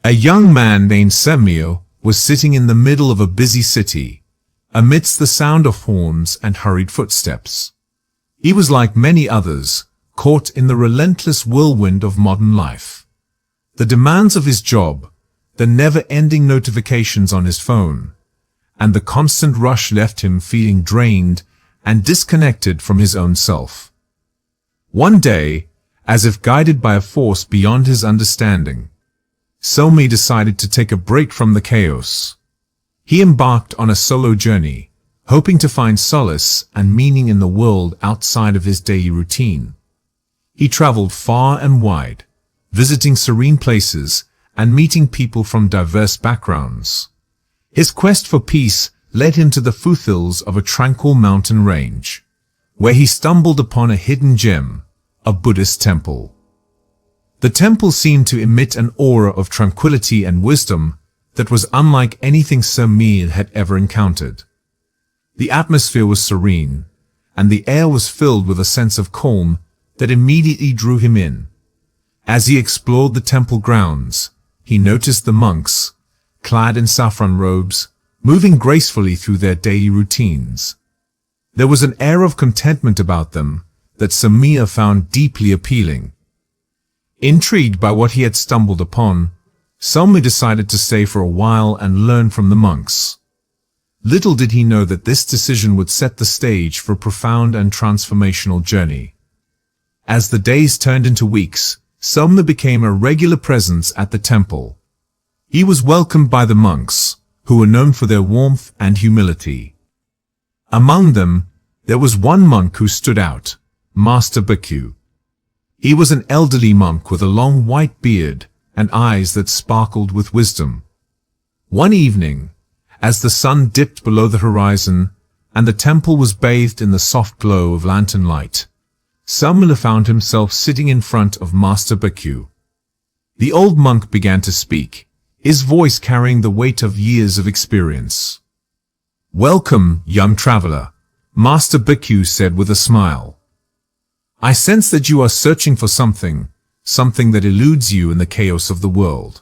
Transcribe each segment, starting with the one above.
A young man named Samuel was sitting in the middle of a busy city, amidst the sound of horns and hurried footsteps. He was like many others, caught in the relentless whirlwind of modern life. The demands of his job, the never-ending notifications on his phone, and the constant rush left him feeling drained and disconnected from his own self. One day, as if guided by a force beyond his understanding, Somi decided to take a break from the chaos. He embarked on a solo journey, hoping to find solace and meaning in the world outside of his daily routine. He traveled far and wide, visiting serene places and meeting people from diverse backgrounds. His quest for peace led him to the foothills of a tranquil mountain range, where he stumbled upon a hidden gem, a Buddhist temple. The temple seemed to emit an aura of tranquility and wisdom that was unlike anything Samuel had ever encountered. The atmosphere was serene, and the air was filled with a sense of calm that immediately drew him in. As he explored the temple grounds, he noticed the monks, clad in saffron robes, moving gracefully through their daily routines. There was an air of contentment about them that Samuel found deeply appealing. Intrigued by what he had stumbled upon, Samuel decided to stay for a while and learn from the monks. Little did he know that this decision would set the stage for a profound and transformational journey. As the days turned into weeks, Samuel became a regular presence at the temple. He was welcomed by the monks, who were known for their warmth and humility. Among them, there was one monk who stood out, Master Bhikkhu. He was an elderly monk with a long white beard and eyes that sparkled with wisdom. One evening, as the sun dipped below the horizon and the temple was bathed in the soft glow of lantern light, Samuel found himself sitting in front of Master Bhikkhu. The old monk began to speak, his voice carrying the weight of years of experience. "Welcome, young traveler," Master Bhikkhu said with a smile. "I sense that you are searching for something that eludes you in the chaos of the world.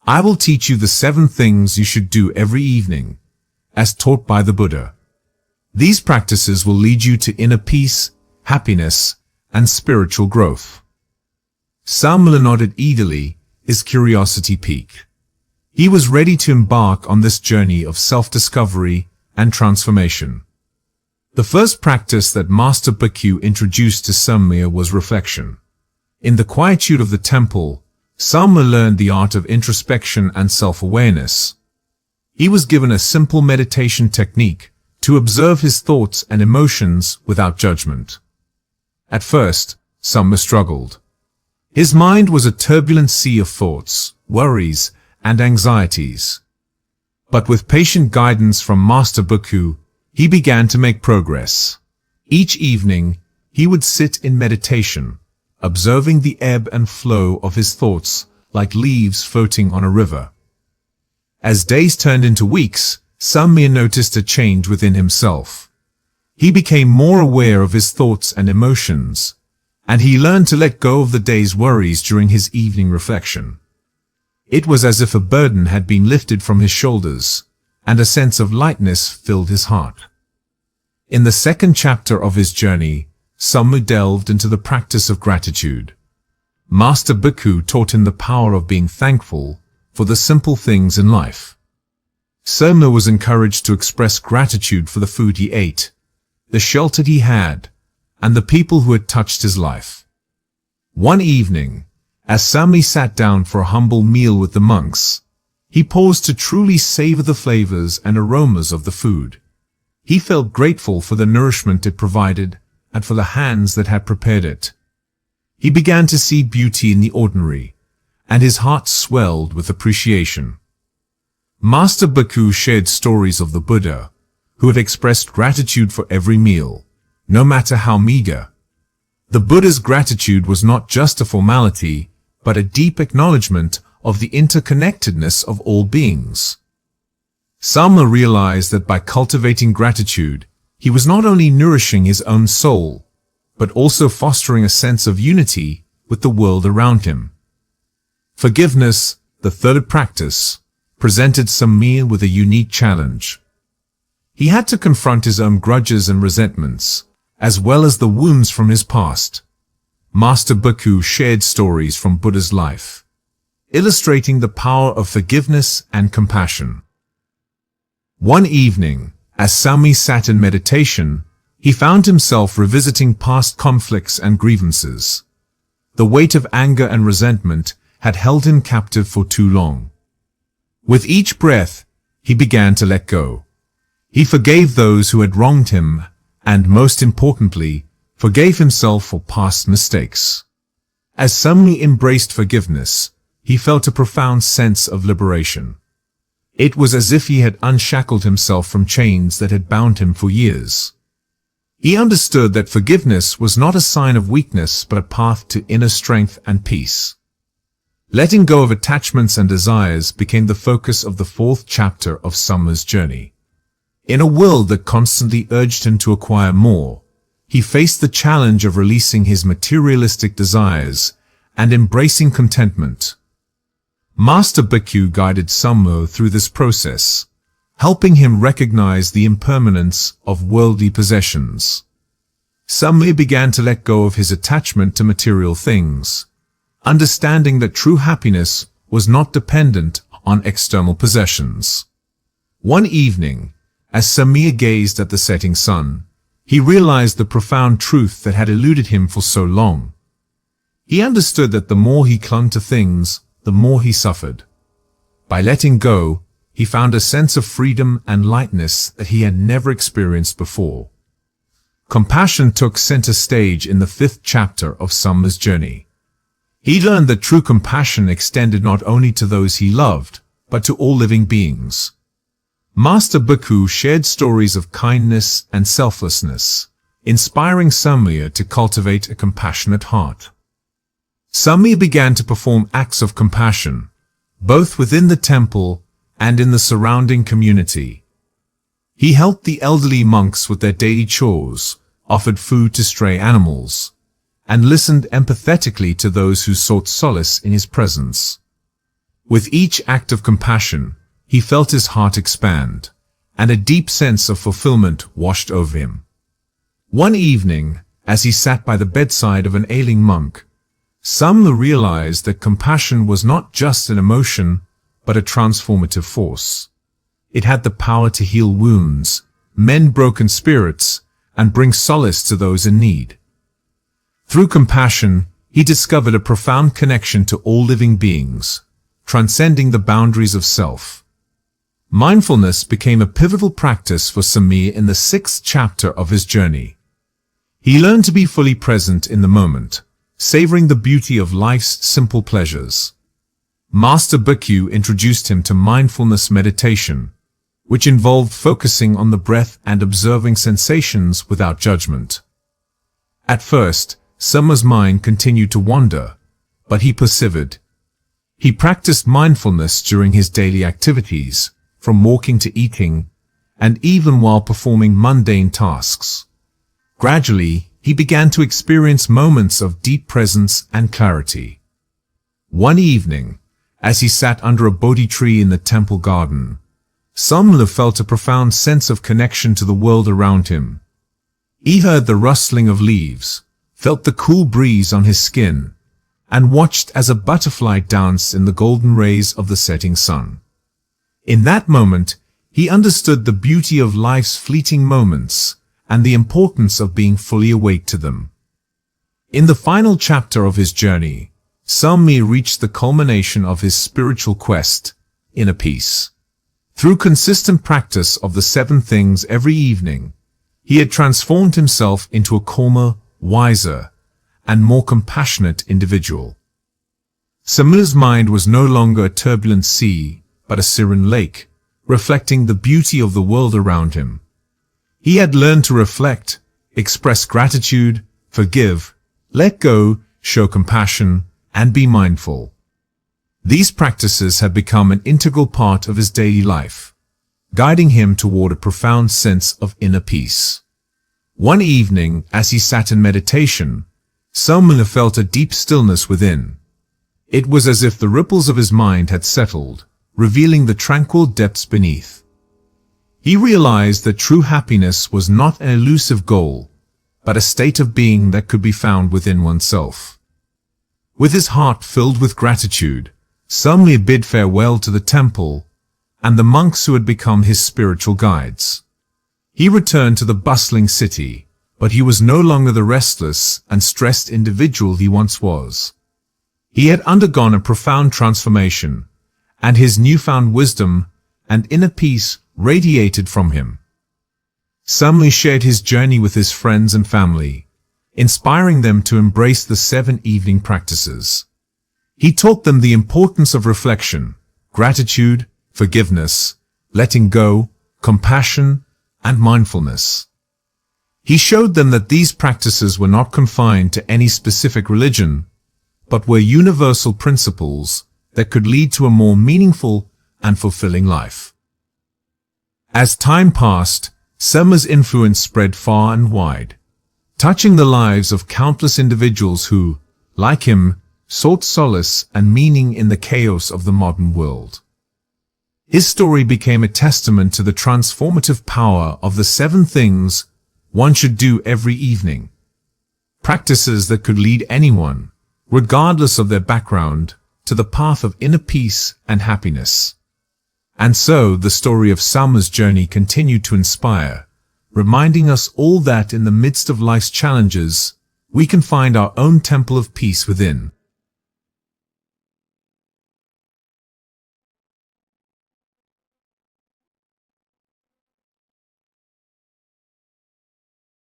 I will teach you the 7 things you should do every evening, as taught by the Buddha. These practices will lead you to inner peace, happiness, and spiritual growth." Samuel nodded eagerly, his curiosity piqued. He was ready to embark on this journey of self-discovery and transformation. The first practice that Master Bhikkhu introduced to Samuel was reflection. In the quietude of the temple, Samuel learned the art of introspection and self-awareness. He was given a simple meditation technique to observe his thoughts and emotions without judgment. At first, Samuel struggled. His mind was a turbulent sea of thoughts, worries, and anxieties. But with patient guidance from Master Bhikkhu, he began to make progress. Each evening, he would sit in meditation, observing the ebb and flow of his thoughts like leaves floating on a river. As days turned into weeks, Samuel noticed a change within himself. He became more aware of his thoughts and emotions, and he learned to let go of the day's worries during his evening reflection. It was as if a burden had been lifted from his shoulders, and a sense of lightness filled his heart. In the second chapter of his journey, Samuel delved into the practice of gratitude. Master Bhikkhu taught him the power of being thankful for the simple things in life. Samuel was encouraged to express gratitude for the food he ate, the shelter he had, and the people who had touched his life. One evening, as Samuel sat down for a humble meal with the monks, he paused to truly savor the flavors and aromas of the food. He felt grateful for the nourishment it provided and for the hands that had prepared it. He began to see beauty in the ordinary, and his heart swelled with appreciation. Master Bhikkhu shared stories of the Buddha, who had expressed gratitude for every meal, no matter how meager. The Buddha's gratitude was not just a formality, but a deep acknowledgement of the interconnectedness of all beings. Samuel realized that by cultivating gratitude, he was not only nourishing his own soul, but also fostering a sense of unity with the world around him. Forgiveness, the third practice, presented Samir with a unique challenge. He had to confront his own grudges and resentments, as well as the wounds from his past. Master Bhikkhu shared stories from Buddha's life, illustrating the power of forgiveness and compassion. One evening, as Samir sat in meditation, he found himself revisiting past conflicts and grievances. The weight of anger and resentment had held him captive for too long. With each breath, he began to let go. He forgave those who had wronged him, and most importantly, forgave himself for past mistakes. As Samir embraced forgiveness, he felt a profound sense of liberation. It was as if he had unshackled himself from chains that had bound him for years. He understood that forgiveness was not a sign of weakness but a path to inner strength and peace. Letting go of attachments and desires became the focus of the fourth chapter of Samir's journey. In a world that constantly urged him to acquire more, he faced the challenge of releasing his materialistic desires and embracing contentment. Master Bhikkhu guided Samir through this process, helping him recognize the impermanence of worldly possessions. Samir began to let go of his attachment to material things, understanding that true happiness was not dependent on external possessions. One evening, as Samir gazed at the setting sun, he realized the profound truth that had eluded him for so long. He understood that the more he clung to things, the more he suffered. By letting go, he found a sense of freedom and lightness that he had never experienced before. Compassion took center stage in the fifth chapter of Samir's journey. He learned that true compassion extended not only to those he loved, but to all living beings. Master Bhikkhu shared stories of kindness and selflessness, inspiring Samir to cultivate a compassionate heart. Samir began to perform acts of compassion, both within the temple and in the surrounding community. He helped the elderly monks with their daily chores, offered food to stray animals, and listened empathetically to those who sought solace in his presence. With each act of compassion, he felt his heart expand, and a deep sense of fulfillment washed over him. One evening, as he sat by the bedside of an ailing monk, Samir realized that compassion was not just an emotion, but a transformative force. It had the power to heal wounds, mend broken spirits, and bring solace to those in need. Through compassion, he discovered a profound connection to all living beings, transcending the boundaries of self. Mindfulness became a pivotal practice for Samir in the sixth chapter of his journey. He learned to be fully present in the moment, savoring the beauty of life's simple pleasures. Master Bhikkhu introduced him to mindfulness meditation, which involved focusing on the breath and observing sensations without judgment. At first, Samir's mind continued to wander, but he persevered. He practiced mindfulness during his daily activities, from walking to eating, and even while performing mundane tasks. Gradually, he began to experience moments of deep presence and clarity. One evening, as he sat under a Bodhi tree in the temple garden, Samir felt a profound sense of connection to the world around him. He heard the rustling of leaves, felt the cool breeze on his skin, and watched as a butterfly danced in the golden rays of the setting sun. In that moment, he understood the beauty of life's fleeting moments and the importance of being fully awake to them. In the final chapter of his journey, Samir reached the culmination of his spiritual quest, inner peace. Through consistent practice of the 7 things every evening, he had transformed himself into a calmer, wiser, and more compassionate individual. Samir's mind was no longer a turbulent sea, but a serene lake, reflecting the beauty of the world around him. He had learned to reflect, express gratitude, forgive, let go, show compassion, and be mindful. These practices had become an integral part of his daily life, guiding him toward a profound sense of inner peace. One evening, as he sat in meditation, Samir felt a deep stillness within. It was as if the ripples of his mind had settled, revealing the tranquil depths beneath. He realized that true happiness was not an elusive goal, but a state of being that could be found within oneself. With his heart filled with gratitude, Samye bid farewell to the temple and the monks who had become his spiritual guides. He returned to the bustling city, but he was no longer the restless and stressed individual he once was. He had undergone a profound transformation, and his newfound wisdom and inner peace radiated from him. Samye shared his journey with his friends and family, inspiring them to embrace the 7 evening practices. He taught them the importance of reflection, gratitude, forgiveness, letting go, compassion, and mindfulness. He showed them that these practices were not confined to any specific religion, but were universal principles that could lead to a more meaningful and fulfilling life. As time passed, Samye's influence spread far and wide, touching the lives of countless individuals who, like him, sought solace and meaning in the chaos of the modern world. His story became a testament to the transformative power of the 7 things one should do every evening. Practices that could lead anyone, regardless of their background, to the path of inner peace and happiness. And so the story of Samye's journey continued to inspire, reminding us all that in the midst of life's challenges, we can find our own temple of peace within.